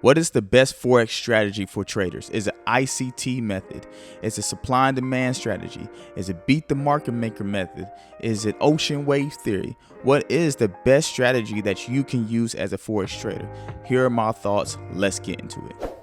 What is the best Forex strategy for traders? Is it ICT method? Is it supply and demand strategy? Is it beat the market maker method? Is it ocean wave theory? What is the best strategy that you can use as a Forex trader? Here are my thoughts. Let's get into it.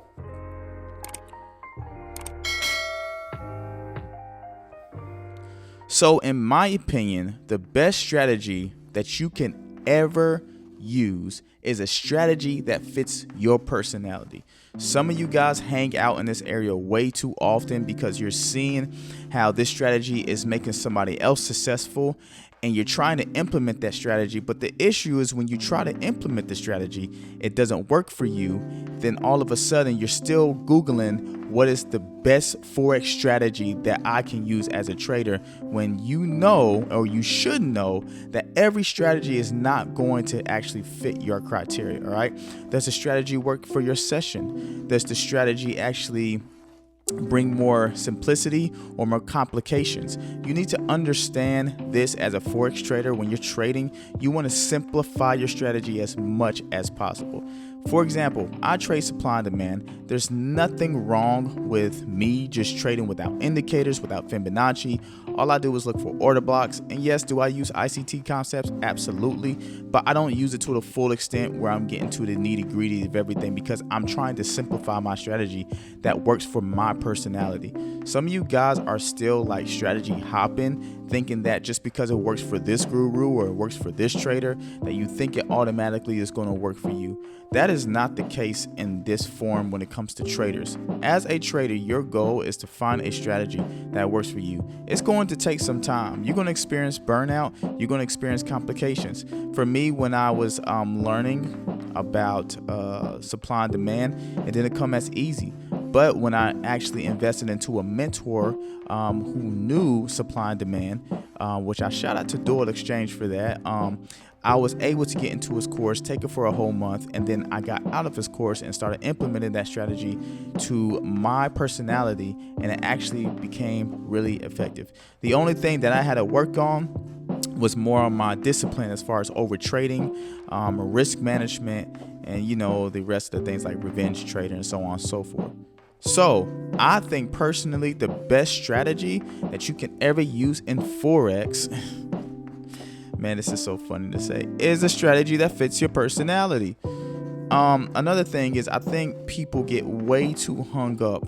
So in my opinion, the best strategy that you can ever use is a strategy that fits your personality. Some of you guys hang out in this area way too often because you're seeing how this strategy is making somebody else successful and you're trying to implement that strategy. But the issue is when you try to implement the strategy, it doesn't work for you. Then all of a sudden you're still Googling what is the best Forex strategy that I can use as a trader, when you know, or you should know, that every strategy is not going to actually fit your criteria. All right. Does the strategy work for your session? Does the strategy actually bring more simplicity or more complications? You need to understand this as a Forex trader. When you're trading, you want to simplify your strategy as much as possible. For example, I trade supply and demand. There's nothing wrong with me just trading without indicators, without Fibonacci. All I do is look for order blocks. And yes, do I use ICT concepts? Absolutely. But I don't use it to the full extent where I'm getting to the nitty gritty of everything, because I'm trying to simplify my strategy that works for my personality. Some of you guys are still like strategy hopping, thinking that just because it works for this guru or it works for this trader, that you think it automatically is going to work for you. That is not the case in this form when it comes to traders. As a trader, your goal is to find a strategy that works for you. It's going to take some time. You're going to experience burnout. You're going to experience complications. For me, when I was learning about supply and demand, it didn't come as easy. But when I actually invested into a mentor who knew supply and demand, which I shout out to Dual Exchange for that, I was able to get into his course, take it for a whole month, and then I got out of his course and started implementing that strategy to my personality, and it actually became really effective. The only thing that I had to work on was more on my discipline as far as over trading, risk management, and the rest of the things like revenge trading and so on and so forth. So I think personally the best strategy that you can ever use in Forex, man, this is so funny to say, is a strategy that fits your personality. Another thing is, I think people get way too hung up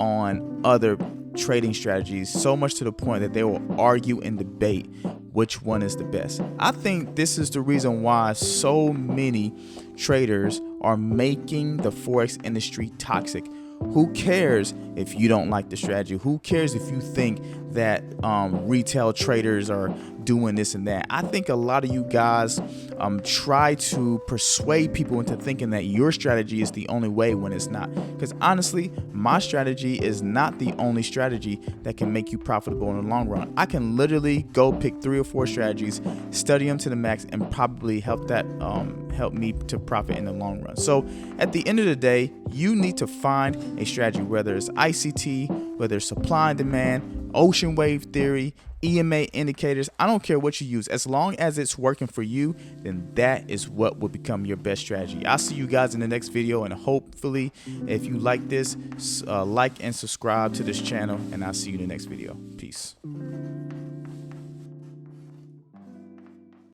on other trading strategies, so much to the point that they will argue and debate which one is the best. I think this is the reason why so many traders are making the Forex industry toxic. Who cares if you don't like the strategy? Who cares if you think that retail traders are doing this and that? I think a lot of you guys try to persuade people into thinking that your strategy is the only way when it's not. Because honestly, my strategy is not the only strategy that can make you profitable in the long run. I can literally go pick 3 or 4 strategies, study them to the max, and probably help me to profit in the long run. So at the end of the day, you need to find a strategy, whether it's ICT, whether it's supply and demand, ocean wave theory, EMA indicators. I don't care what you use. As long as it's working for you, then that is what will become your best strategy. I'll see you guys in the next video, and hopefully if you like this, like and subscribe to this channel, and I'll see you in the next video. Peace.